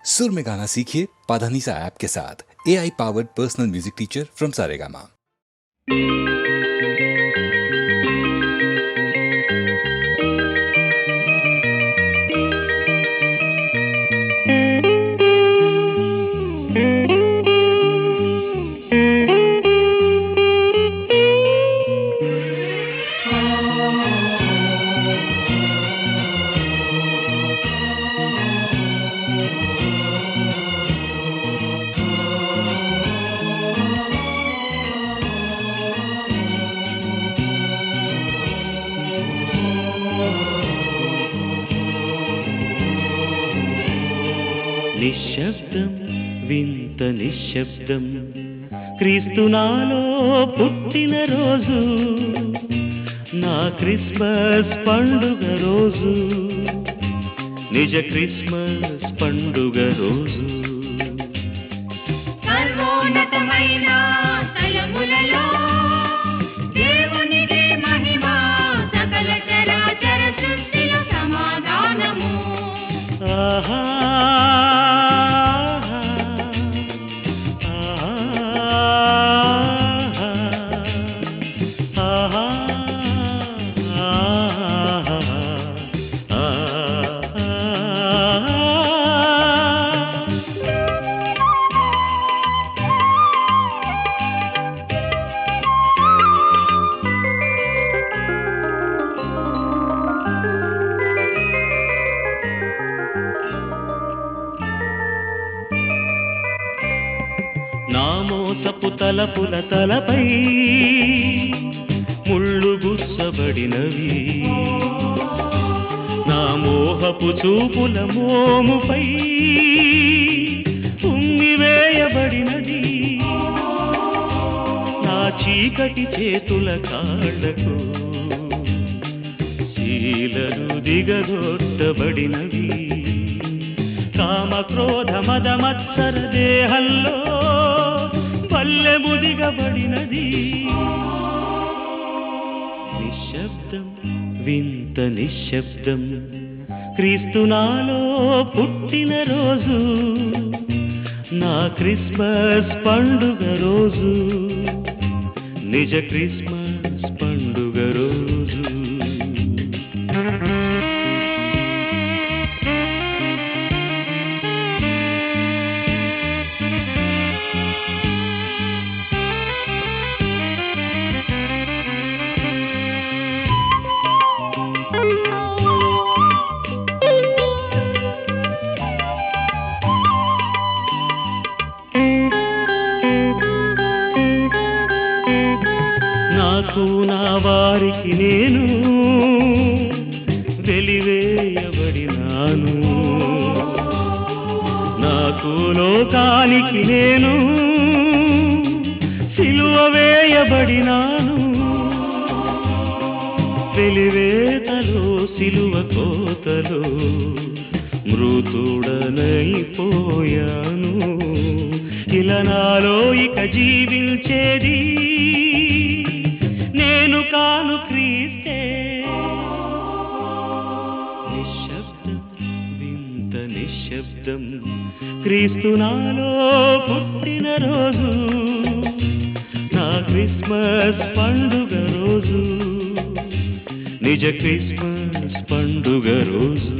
सुर में गाना सीखिए पाधानीसा ऐप के साथ। AI powered personal music teacher from Saregama. నిశ్శబ్దం వింత నిశ్శబ్దం క్రీస్తు నాలో పుట్టిన రోజు, నా క్రిస్మస్ పండుగ రోజు, నిజ క్రిస్మస్ పండుగ రోజు. సర్వోన్నతమైన స్థలములలో దేవునికి మహిమ, సకల చరాచర సృష్టిలో సమాధానము. ఆహా నామోసపు తలపుల తలపై ముళ్ళు గుచ్చబడినవి, నా మోహపు చూపుల మోముపై ఉమ్మివేయబడినది, నా చీకటి చేతుల కాళ్లకు శీలలు దిగదొట్టబడినవి, కామ క్రోధ మద మత్సర దేహంలో పల్లెము దిగబడినది. నిశ్శబ్దం వింత నిశ్శబ్దం క్రీస్తు నాలో పుట్టిన రోజు, నా క్రిస్మస్ పండుగ రోజు, నిజ క్రిస్మస్ పండుగ రోజు. నాకు నా వారికి నేను వెలివేయబడినాను, నాకు లోకానికి నేను సిలువ వేయబడినాను, వెలివేతలో సిలువ కోతలో మృతుడనైపోయాను. ఇలా నాలో ఇక జీవించేది నేను కాను, క్రీస్తే. నిశ్శబ్దం వింత నిశ్శబ్దం క్రీస్తు నాలో పుట్టిన రోజు, నా క్రిస్మస్ పండుగ రోజు, నిజ క్రిస్మస్ పండుగ రోజు.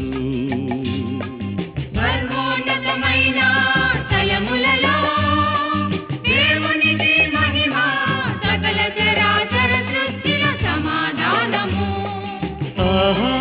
సర్వోన్నతమైన స్థలములలో దేవునికి మహిమ, సకల చరాచర సృష్టిలో సమాధానము. ఆహా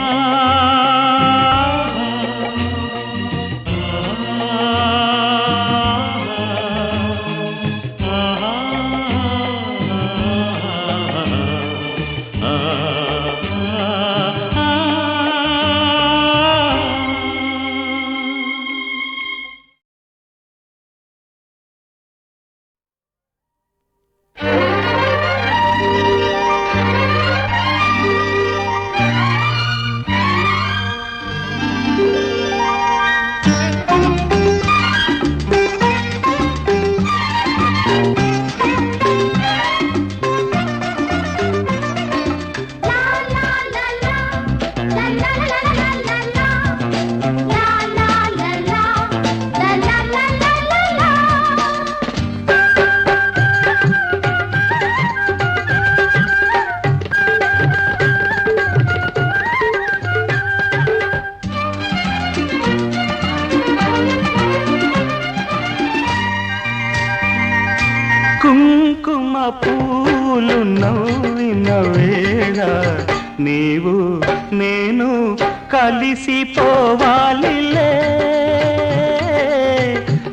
వేళ నీవు నేను కలిసిపోవాలిలే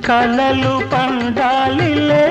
కలలు పండాలిలే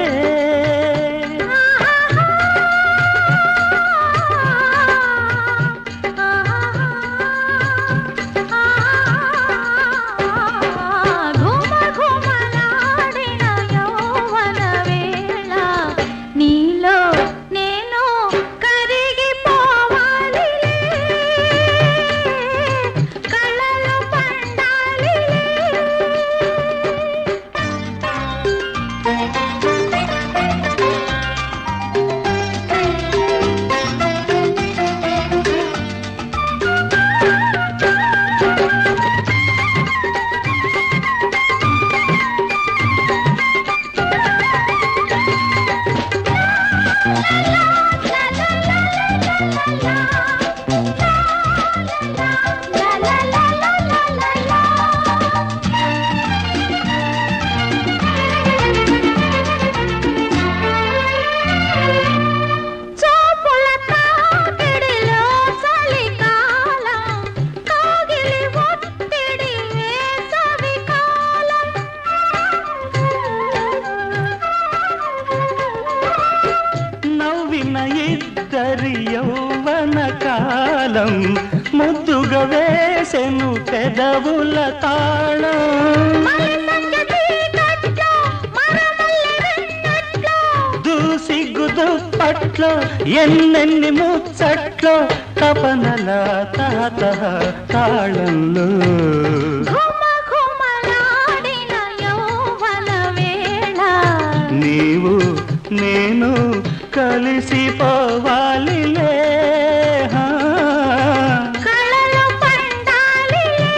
ఇద్దరి యౌవన కాలం ముద్దుగా వేసెను పెదవుల తాళం దూసిగ్గు దుప్పట్లో ఎన్నెన్ని ముచ్చట్లో తపనల తాత తాళంలో నీవు నేను కలిసిపోవాలిలే కళలు పండాలిలే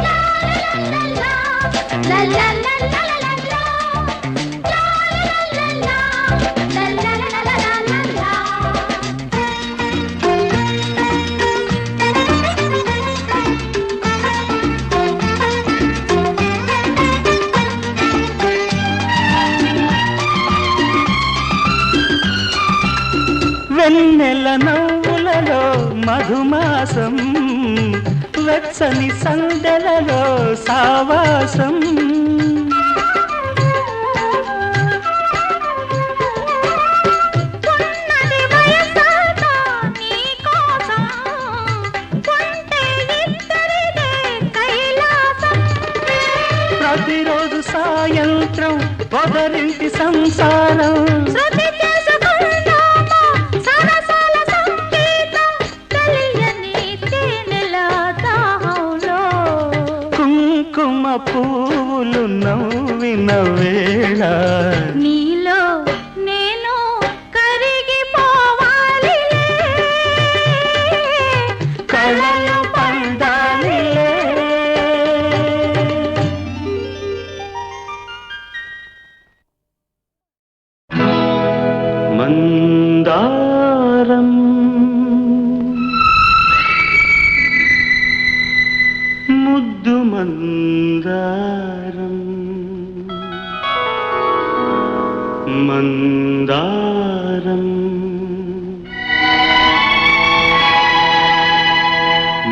లా లా లా లా లా వెన్నెల నవ్వులలో మధుమాసం వెచ్చని సందెలలో సావాసం ప్రతిరోజు సాయంత్రం పొదరింటి సంసారం కుంకుమ పువ్వులు నవ్విన వేళ నీలో నేను కరిగిపోవాలిలే కళలు పండాలిలే మందారం ముద్దు మందారం మందారం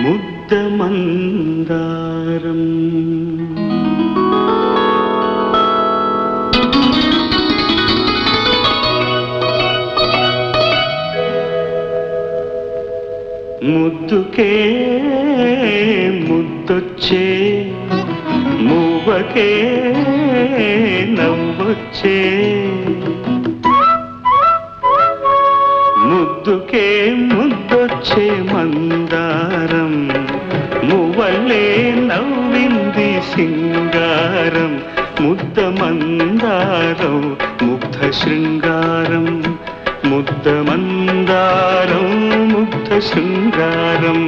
ముద్ద మందారం ముద్దుకే ముద్దొచ్చే మువ్వకే నవ్వొచ్చే ముద్దుకే ముద్దొచ్చే మందారం మువ్వలే నవ్వింది సింగారం ముద్ద మందారం ముగ్ధ శృంగారం ముద్ద మందారం ముగ్ధ శృంగారం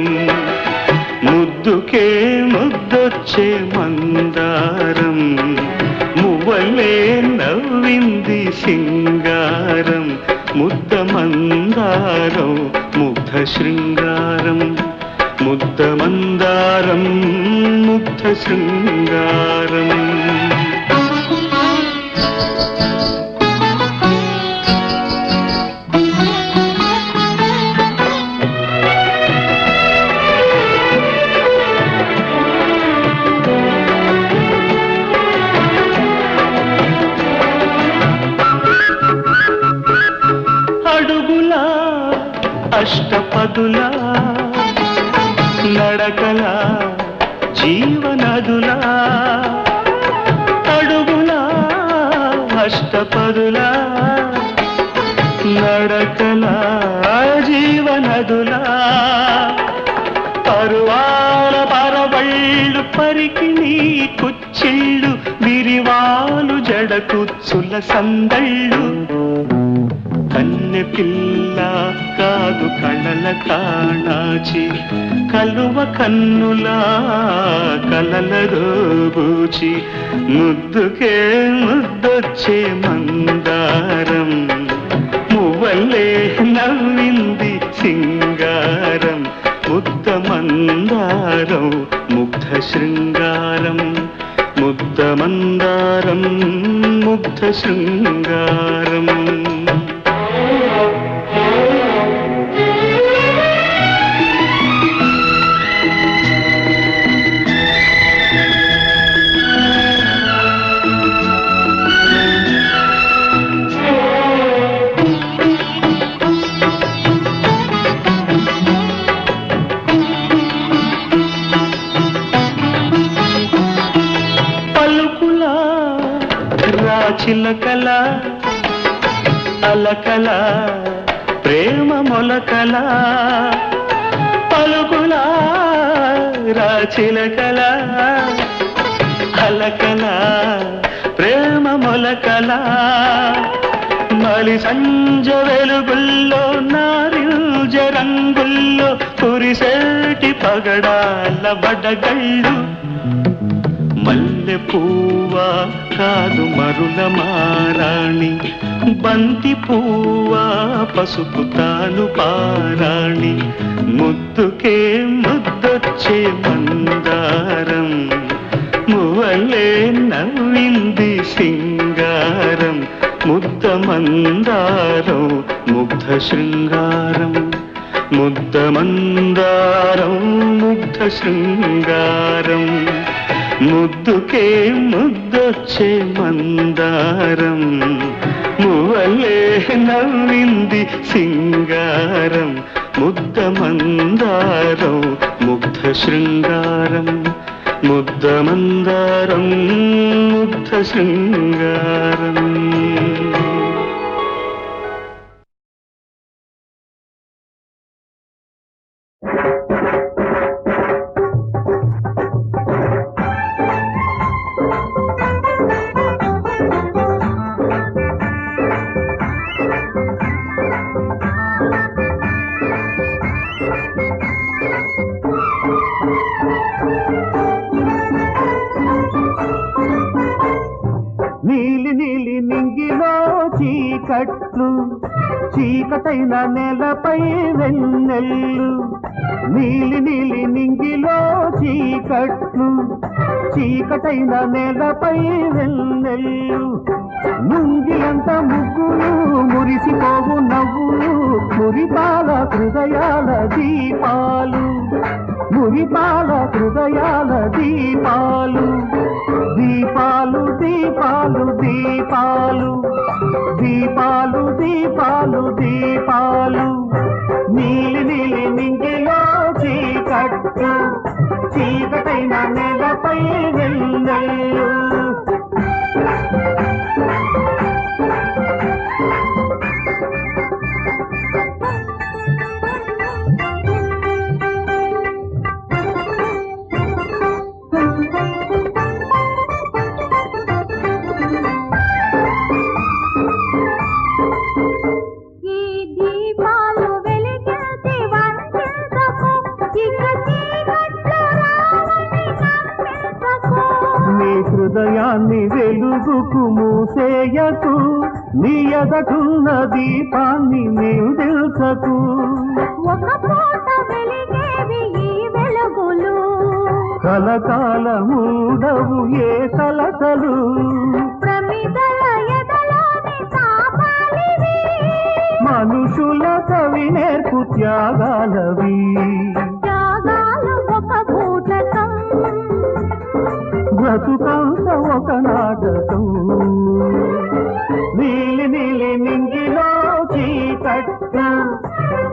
ముద్దుకే ముద్దొచ్చే మందారం మువ్వలే నవ్వింది సింగారం ముద్ద మందారం ముగ్ధ శృంగారం ముద్ద మందారం ముగ్ధ శృంగారం. అడుగులా అష్టపదులా నడకలా జీవనదులా, అడుగులా అష్టపదులా నడకలా జీవనదులా, పరువాల పరవళ్ళు పరికిణి కుచ్చిళ్ళు విరివాలు జడకుచ్చుల సందళ్ళు. కన్నె పిల్ల కాదు కళల కాణాచి కలువ కన్నులా కలల దోబూచి, ముద్దుకే ముద్దొచ్చే మందారం మువ్వల్లే నవ్వింది సింగారం. ముద్ద మందారం ముగ్ధ శృంగారం, ముద్ద మందారం ముగ్ధ శృంగారం. చిలకల అలకల ప్రేమ మొలకల, పలుకుల రాచిలకల అలకల ప్రేమ మొలకల, మలి సంజ వెలుగుల్లో నారింజ రంగుల్లో కురిసేటి పగడాల బడగళ్ళు. మల్లె పువ్వా కాదు మరుల మారాణి, బంతి పువ్వా పసుపు తాను పారాణి, ముద్దుకే ముద్దొచ్చే మందారం మువ్వలే నవ్వింది సింగారం. ముద్ద మందారం ముగ్ధ శృంగారం, ముద్ద మందారం ముగ్ధ శృంగారం. ముద్దుకే ముద్దొచ్చే మందారం మువ్వలే నవ్వింది సింగారం. ముద్ద మందారం ముగ్ధ శృంగారం, ముద్ద మందారం ముగ్ధ శృంగారం. నీలి నీలి నింగిలో చీకట్లు, చీకటైన నేలపై వెన్నెల్లు. నీలి నీలి నింగిలో చీకట్లు, చీకటైన నేలపై వెన్నెల్లు. ముంగిలంత ముగ్గులు మురిసిపోవు నవ్వులు, మురిపాల హృదయాల దీపాలు, మురిపాల హృదయాల దీపాలు. దీపాలు దీపాలు దీపాలు, దీపాలు దీపాలు దీపాలు. నీలి నీలి నింగిలో చీకట్టు, చీకటైన నేలపై వెన్నెల్లు. హృదయాన్ని వెలుగుకు మూసేయకు, నీ ఎదటున్న దీపాన్ని నీవు తెలుసకు. ఒక పూట వెలిగేవి ఈ చూపులు కలకాలముండవు ఏ కలకలు ప్రమిదల ఎదలోని తాపాలివి మనుషుల కవి నేర్పు త్యాగాలవి త్యాగాలు ఒక బూటకం బ్రతుకంత ఒక నాటకం నీలి నీలి నింగిలో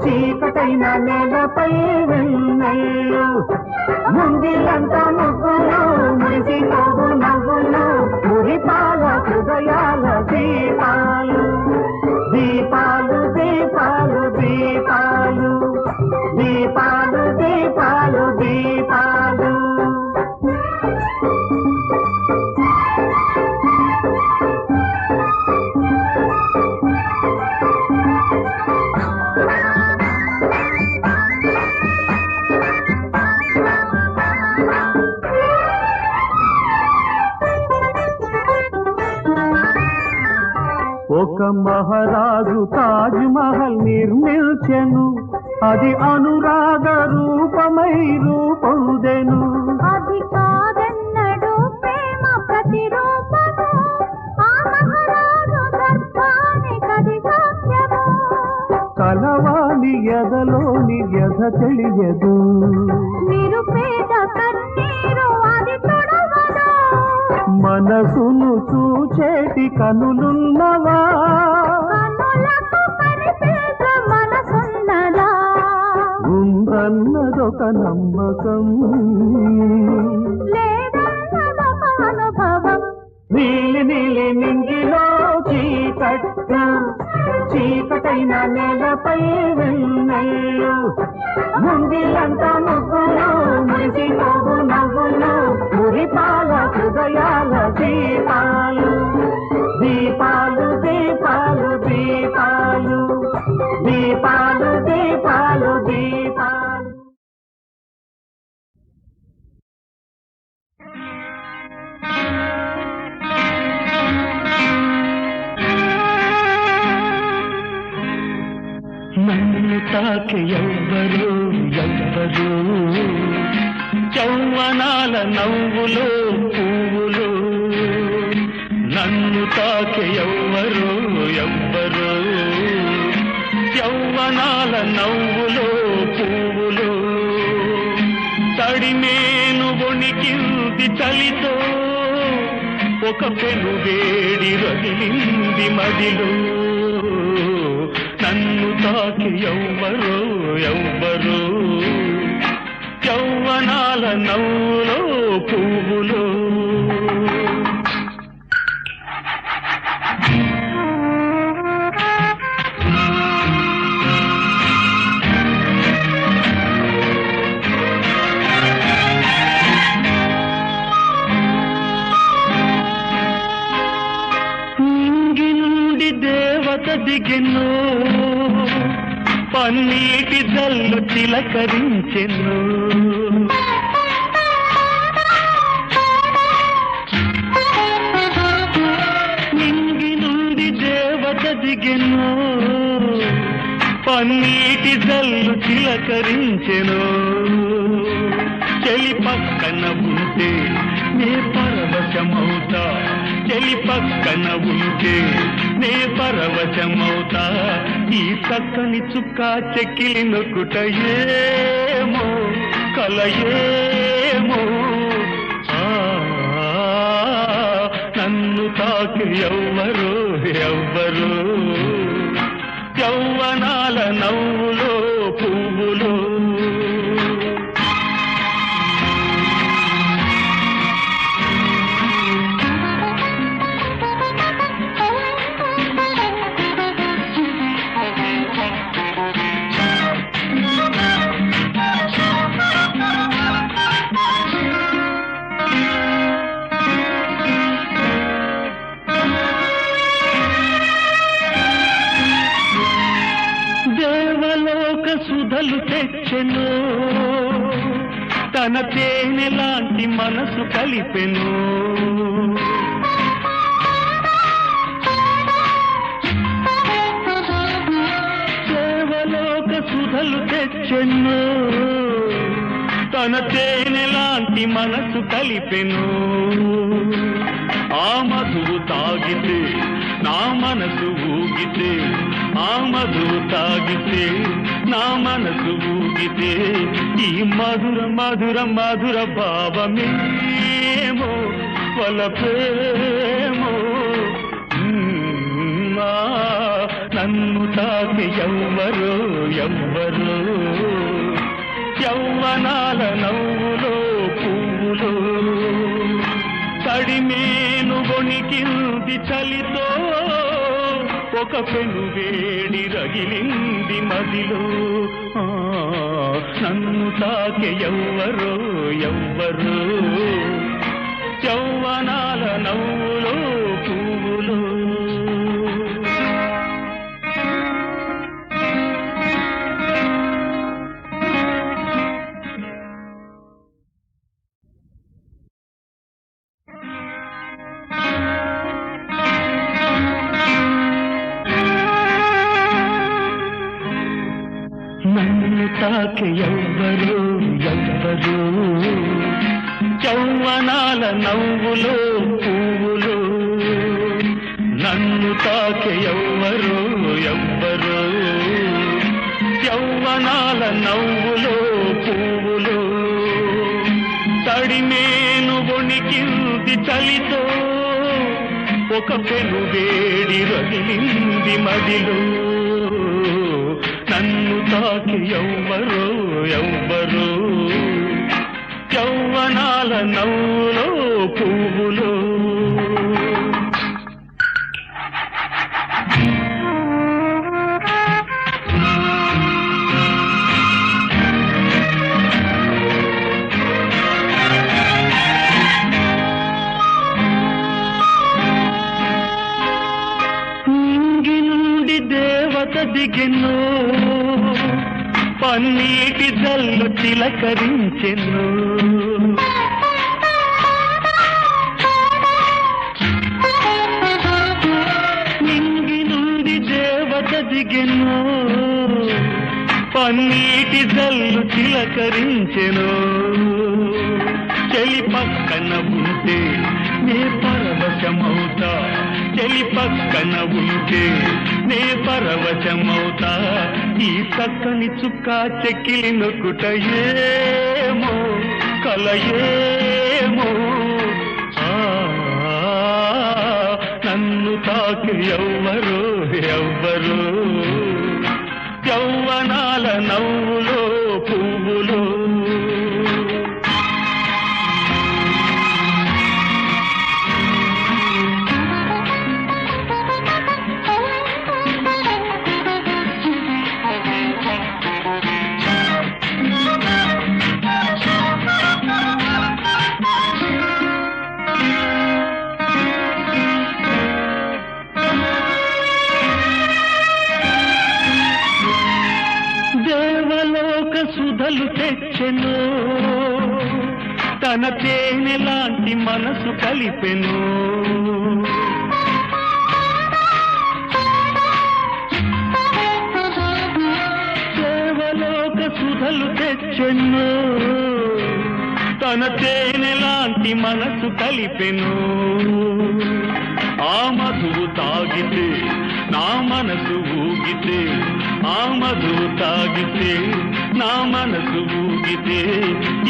చీకటైన నేలపై వెన్నెల్లు ముంగిలంతా ముగ్గులు మురిసి నవ్వులు మురిపాల హృదయాల దీపాలు దీపాలు దీపాలు దీపాలు దీపాలు దీపాలు దీపాలు ఒక మహారాజు తాజ్ మహల్ నిర్మించెను అది అనురాగ రూపమై రూపొందెను అది కాదన్నడు ప్రేమ ప్రతిరూపము ఆ మహారాజు దర్పానికది సాధ్యము కలవాలి ఎదలోని వ్యధ తెలియదు నిరుపేద కన్నీరు అది తొడవదు మనసును చూచేటి కనులున్నవా కనులకు కనిపించ మనసున్నదా ఉందన్నదొక నమ్మకం లేదన్నదొక అనుభవం నీలి నీలి నింగిలో చీకటైన నేలపై వెన్నెల్లు ముంగిలంతా ముగ్గులు మురిసి నవ్వులు మురిపాల హృదయాల దీపాలు దీపాలు దీపాలు దీపాలు దీపాలు దీపాలు దీపాలు నన్ను తాకి ఎవ్వరు చౌవనాల నవ్వులు పువ్వులు నన్ను తాకి ఎవ్వరు యౌవనాల నవ్వులు పువ్వులు తడిమేను వణికింది చలితో ఒక పెను వేడి రగిలింది మదిలో నన్ను తాకి ఎవ్వరు యౌవనాల నవ్వులో పువ్వులు నింగి నుండి దేవత దిగెను పన్నీటి జల్లు చిలకరించెను నింగి నుండి దేవత దిగెను పన్నీటి జల్లు చిలకరించెను చెలి పక్కన ఉంటే నే పరవశమవుతా చెలి పక్కన ఉంటే నే పరవశమవుతా ఈ చక్కని చుక్క చెక్కిలి నొక్కుట ఏమో కలయేమో నన్ను తాకి ఎవ్వరు యౌవనాల నవ్వులో పువ్వులు సుధలు తెచ్చెను తన తేనె లాంటి మనసు కలిపెను దేవలోక సుధలు తెచ్చెను తన తేనె లాంటి మనసు కలిపెను ఆ మధువు తాగితే నా మనసు ఊగితే ఆ మధువు తాగితే నా మనసు ఊగితే ఈ మధుర మధుర మధుర భావమేమో వలపేమో నన్ను తాకి ఎవ్వరో ఎవ్వరో యవ్వనాల నవ్వులో పువ్వులో తడిమేను గొణికింది చలితో ఒక పెను వేడి రగిలింది మదిలో నన్ను తాకి ఎవ్వరో ఎవ్వరో యవ్వనాల నవ్వులో పువ్వులో నన్ను తాకి ఎవ్వరు ఎవ్వరు యవ్వనాల నవ్వులో పువ్వులో నన్ను తాకి ఎవ్వరు ఎవ్వరు యవ్వనాల నవ్వులో పువ్వులో తడిమేను వణికింది చలితో ఒక పెను వేడి రగిలింది మదిలో నన్ను తాకి ఎవ్వరో ఎవ్వరో యవ్వనాల నవ్వులో పువ్వులో నింగి నుండి దేవత దిగెను పన్నీటి జల్లు చిలకరించెను నింగి నుండి దేవత దిగెను పన్నీటి జల్లు చిలకరించెను చెలి పక్కన ఉంటే నే పరవశమవుతా చెలి పక్కన ఉంటే నే పరవశమవుతా ఈ చక్కని చుక్క చెక్కిలి నొక్కుట ఏమో కలయేమో నన్ను తాకి ఎవ్వరు ఎవ్వరు యవ్వనాల నవ్వులో పువ్వులో దేవలోక సుధలు తెచ్చెను తన తేనె లాంటి మనసు కలిపెను దేవలోక సుధలు తెచ్చెను తన తేనె లాంటి మనసు కలిపెను ఆ మధువు తాగితే నా మనసు ఊగితే ఆ మధువు తాగితే నా మనసు ఊగితే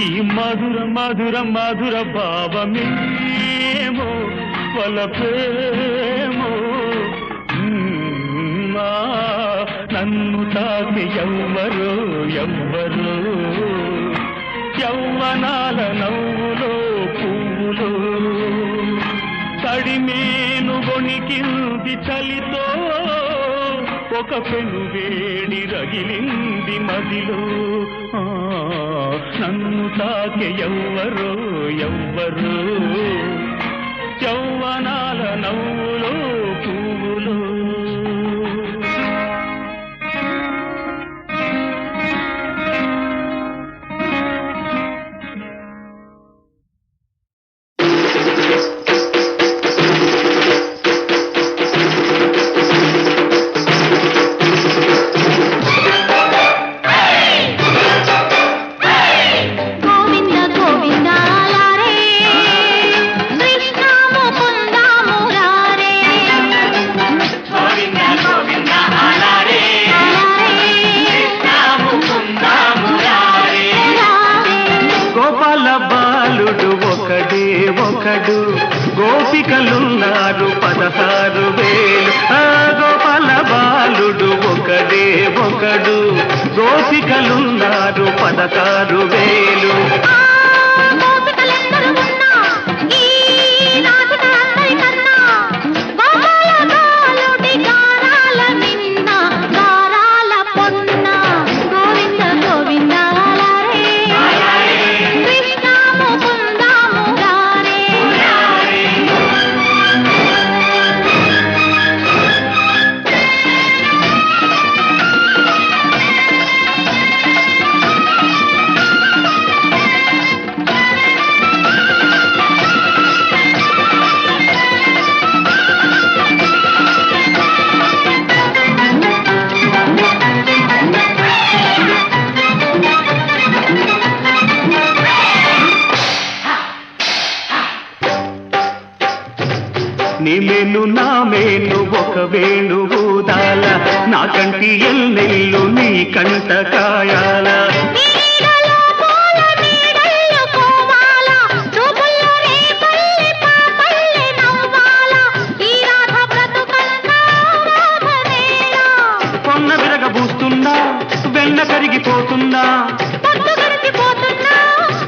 ఈ మధుర మధుర మధుర భావమేమో వలపేమో నన్ను తాకి ఎవ్వరో ఎవ్వరో యవ్వనాల నవ్వులో పువ్వులో తడిమేను వణికింది చలితో ఒక పెను వేడి రగిలింది మదిలో నన్ను తాకి ఎవ్వరో ఎవ్వరో యవ్వనాల నవ్వులో పువ్వులో గోపి 16,000 గోపికలెందరూ ఉన్నా ఈ నాటిక అందరికన్నా గోపాల గాలుడి గారాల నిన్న గారాల పొన్న గోవింద గోవింద హరే కృష్ణ ముకుంద మురారే నీ మేను నా మేను ఒక వేణువుదాల నా కంటి ఎల్లెల్లు నీ కంట కాయాల నీడలో పూల నీడల్లో కోవాలా చూపుల్లో రేపల్లె పాపల్లె నవ్వాలా ఈ రాధ బ్రతుకంతా రాధనేలా కొన్న విరగబూస్తుందా వెన్న కరిగిపోతుందా పొద్దు గడిచిపోతున్నా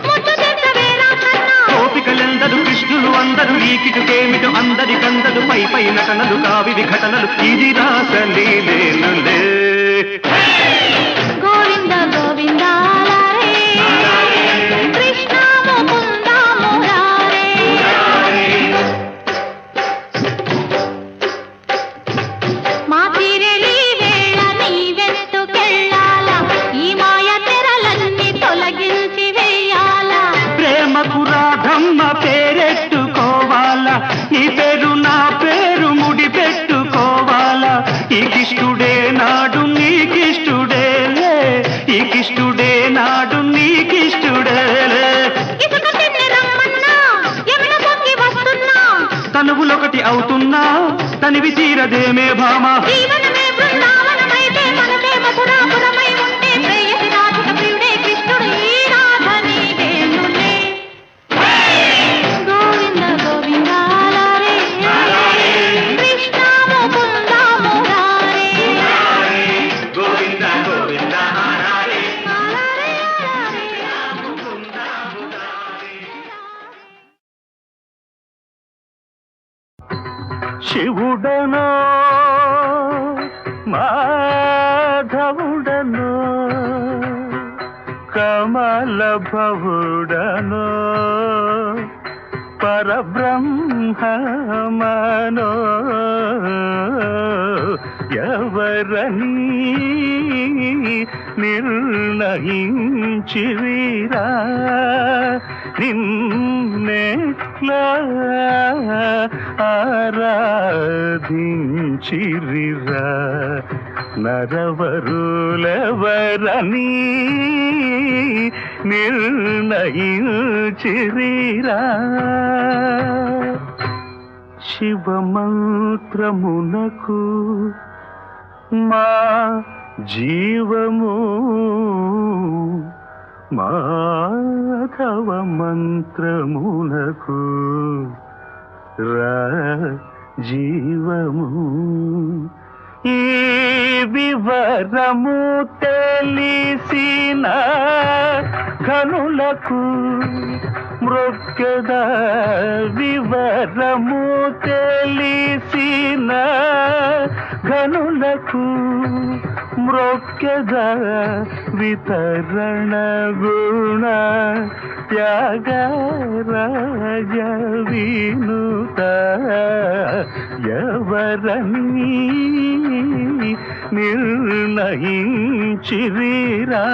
ముద్దు తెచ్చవేరా కన్నా గోపికలెందరు కృష్ణులు అందరూ ఈ కిటుకేమిటు అందరికందరు పై పైన కనలు కావివి ఘటనలు ఇది రాసలీలేనులే గోవింద గోవింద హరే కృష్ణ ముకుంద మురారే మా తీరెలి వేళ నీవెందుకెళ్ళాలా ఈ మాయ తెరలన్నీ తొలగించి వేయాలా ప్రేమకు రాధమ్మ పేరెట్టుకోవాలా ఈ పేరు నా పేరు ముడి పెట్టుకోవాలా ఈ కిష్టుడే నాడు నీకిష్టుడేలే ఈ కిష్టుడే నాడు నీకిష్టుడేలే ఇసుక తిన్ని రమ్మన్నా ఎమిడ పొంగి వస్తున్నా తనువులొకటి అవుతున్నా తనివి తీరదేమే భామ జీవనమే బృందావనమైతే మనదే మధురాపురమై ఉంటే ప్రేయసి రాధిక ప్రియుడే కృష్ణుడు ఈ రాధ నీవేనులే గోవింద గోవింద హరే కృష్ణ ముకుంద మురారే గోవింద గోవింద హరే శివుడనో మాధవుడనో కమల భవుడనో పరబ్రహ్మమనో ఎవరని నిర్ణయించివిరా నిన్నెట్లా ఆరాధించిరిరా నరవరులెవరని నిర్ణయించిరిరా శివమంత్రమునకు మా జీవము మాధవ మంత్రమునకు రా జీవము ఈ వివరము తెలిసిన ఘనులకు మృక్యద వివరము తెలిసిన ఘనులకు మృక్యద వితరణ గుణ త్యాగరాజ వినుత ఎవరని నిర్ణయించిరిరా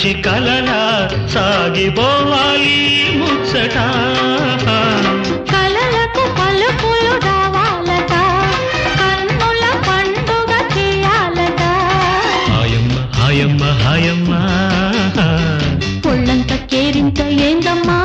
మంచి కలలా సాగిపోవాలి ముచ్చట కలలకు పలుకులు రావాలట కన్నుల పండుగ చేయాలట హాయమ్మ హాయమ్మ హాయమ్మ ఒళ్ళంత కేరింత ఏందమ్మా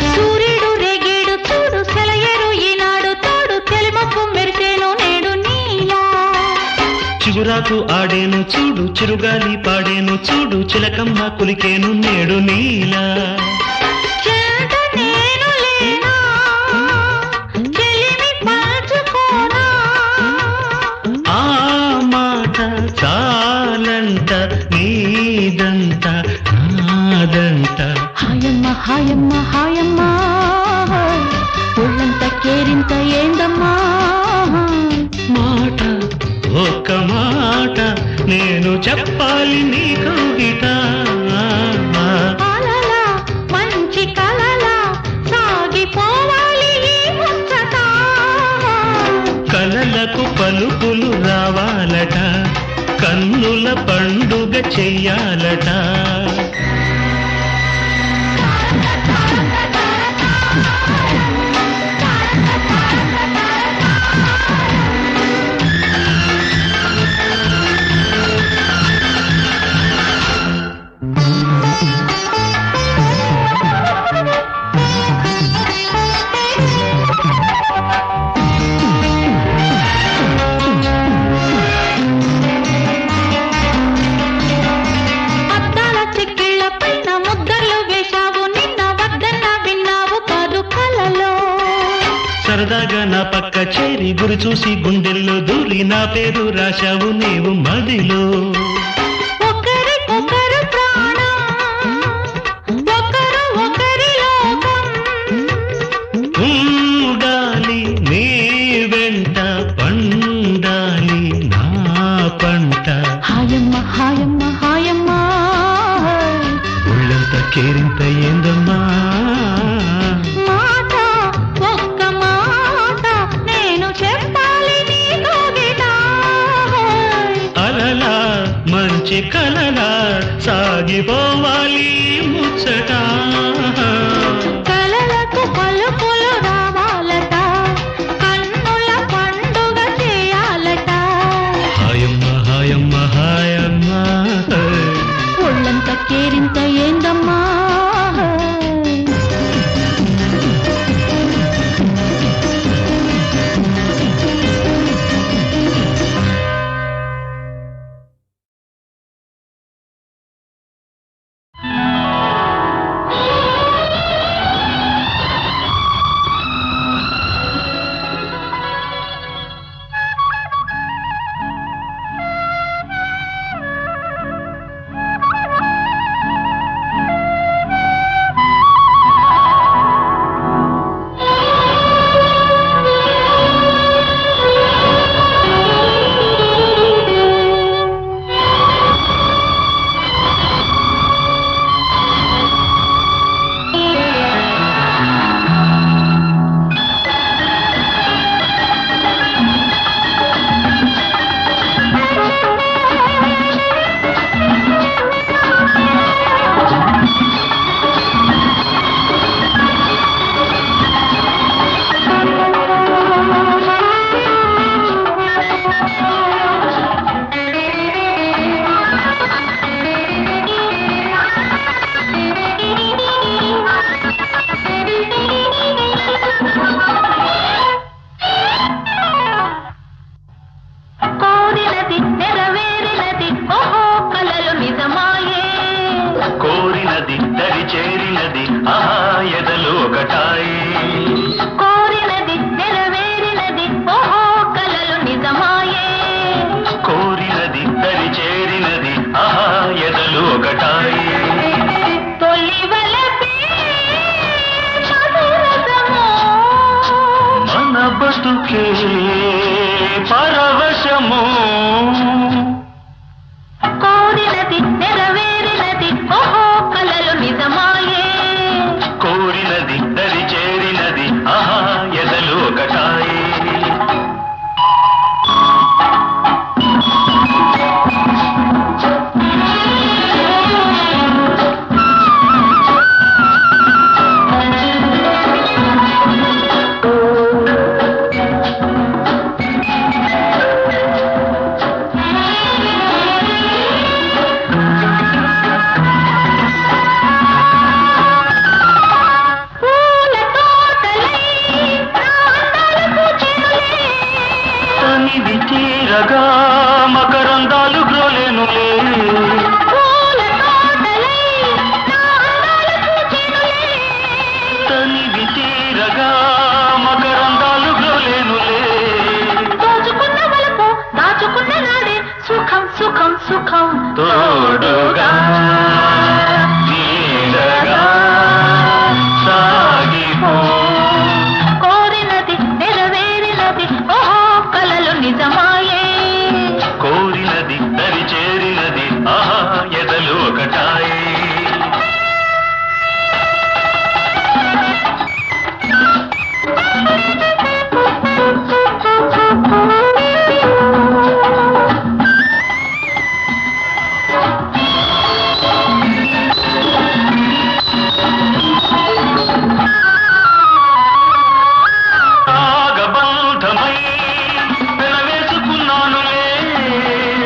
సూర్యుడు రేగేడు చూడు సెలయేరు ఈనాడు తోడు తెలిమప్పు మెరిసేను నేడు నీలా చిగురాకు ఆడేను చూడు చిరుగాలి పాడేను చూడు చిలకమ్మ కులికేను నేడు నీలా చెంత నేను లేనా చెలిమి పంచుకోనా ఆ మాట చాలంట నీదంట నాదంట హాయమ్మ హాయమ్మ హాయమ్మ ఒళ్ళంత కేరింత ఏందమ్మా మాట ఒక్క మాట నేను చెప్పాలి నీకు గిట అలలా మంచి కలలా సాగిపోవాలి ఈ ముచ్చట కలలకు పలుకులు రావాలట కన్నుల పండుగ చెయ్యాలట అద్దాల చెక్కిళ్ళ పైన ముద్దర్లు వేశావు నిన్న వద్దన్న విన్నావు కాదు కలలో సరదాగా నా పక్క చేరి గురి చూసి గుండెల్లో దూరి నా పేరు రాశావు నీవు మదిలో ఒకరికొకరు ప్రాణం ఒకరు ఒకరి లోకం ఉండాలి నీ వెంట పండాలి నా పంట హాయమ్మ హాయమ్మ హాయమ్మ ఒళ్ళంత కేరింత ఏందమ్మా మాట ఒక్క మాట నేను చెప్పాలి నీకు గిట అలలా మంచి కలలా సాగిపోవాలి ముచ్చట కలలకు పలుకులు రావాలట కన్నుల పండుగ చేయాలట హాయమ్మ హాయమ్మ హాయమ్మ ఒళ్ళంత కేరింత ఏందమ్మా బతుకే పరవశము కోరినది నెరవేరినది ఓహో కలలు నిజమాయే కోరినది దరి చేరినది ఆహా ఎదలు ఒకటాయే తీరగా మకరందాలు గ్రోలేనులే తనివి తీరగా మకరందాలు గ్రోలేనులే దోచుకున్న వలపు దాచుకున్న నాడే సుఖం సుఖం సుఖం తోడుగా నీడగా సాగిపో కోరినది నెరవేరినది ఓహో కలలు నిజమాయే కోరినది దరి చేరినది ఆహా ఎదలు ఒకటాయే రాగబంధమై పెనవేసుకున్నానులే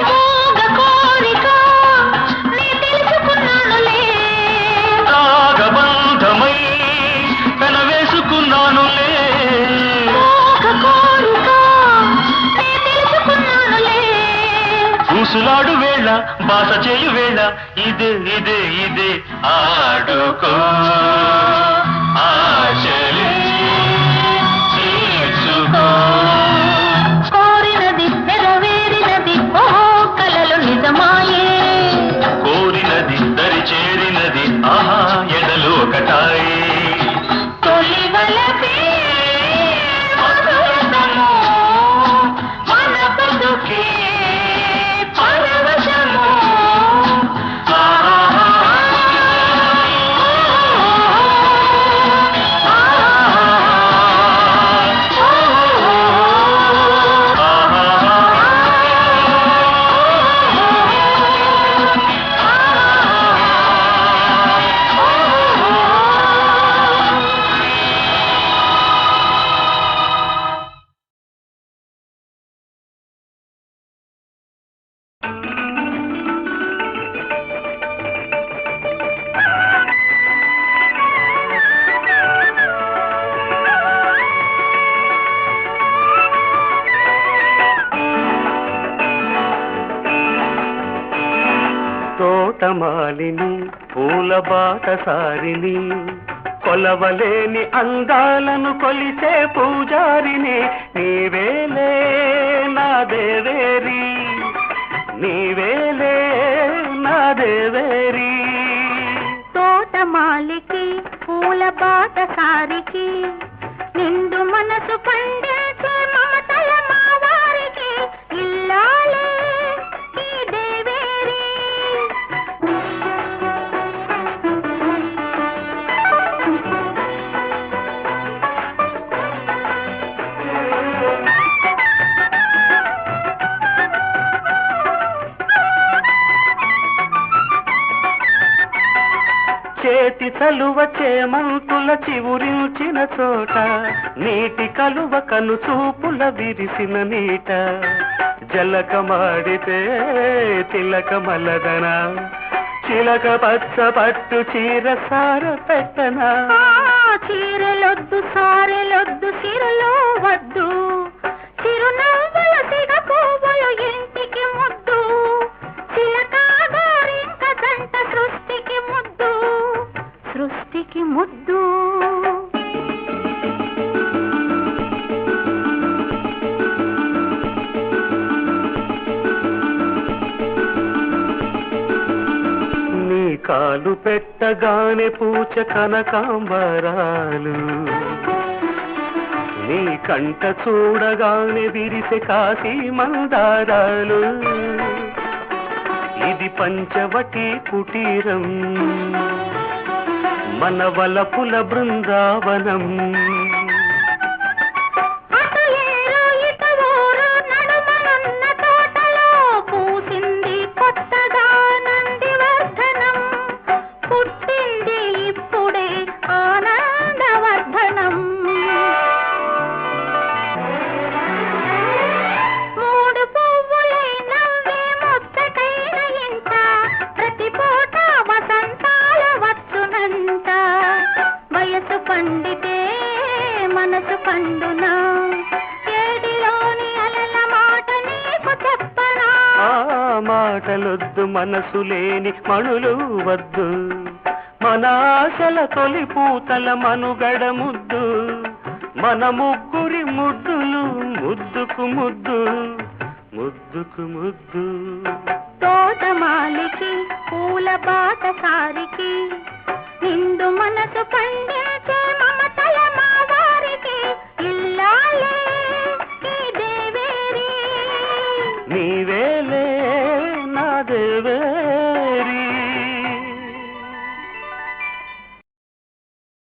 మోగ కోరిక నీ తెలుసుకున్నానులే రాగబంధమై పెనవేసుకున్నానులే మోగ కోరిక నీ తెలుసుకున్నానులే ఊసులాడు వేళ బాస చేయు వేళ ఇదే ఇదే ఇదే ఆడుకో ఆశలే తీర్చుకో కోరినది నెరవేరినది ఓహో కలలు నిజమాయే కోరినది దరి చేరినది ఆహా ఎదలు ఒకటాయే తొలి వలపే మధురతము మన బతుకే పరవశము తోటమాలిని పూల బాటసారిని కొలవలేని అందాలను కొలిసే పూజారిని నీవేలే నా దేవేరి నీవేలే నా దేవేరి తోటమాలికి పూల బాటసారికి నిండు మనసు పండించే మమతల మావారికి ఇల్లాలే ఈ దేవేరి చేతి చలువ చేమంతుల చివురించిన చోట నీటి కలువ కను చూపుల విరిసిన నీట జలకమాడితే తిలకమలదన చిలక పచ్చ పట్టు చీర సార పెట్టనా చీరలొద్దు సారెలొద్దు సిరలో వద్దు చిరునవ్వుల సిగ పువ్వులు ఇంటికి ముద్దు చిలకాగారింక జంట సృష్టికి ముద్దు సృష్టికి ముద్దు నీ కాలు పెట్టగానే పూచ కనకాంబరాలు నీ కంట చూడగానే విరిసే కాశీ మందారాలు ఇది పంచవటి కుటీరం మన వలపుల బృందావనం పండితే మనసు పండునా ఏడిలోని అలల మాట నీకు చెప్పనా మాటలొద్దు మనసు లేని మణులు వద్దు మన ఆశల తొలి పూతల మనుగడ ముద్దు మన ముగ్గురి ముద్దులు ముద్దుకు ముద్దు ముద్దుకు ముద్దు తోటమాలికి పూల బాటసారికి నిండు మనసు పండించే మమతల మా వారికి ఇల్లాలే ఈ దేవేరి నీవేలే నా దేవే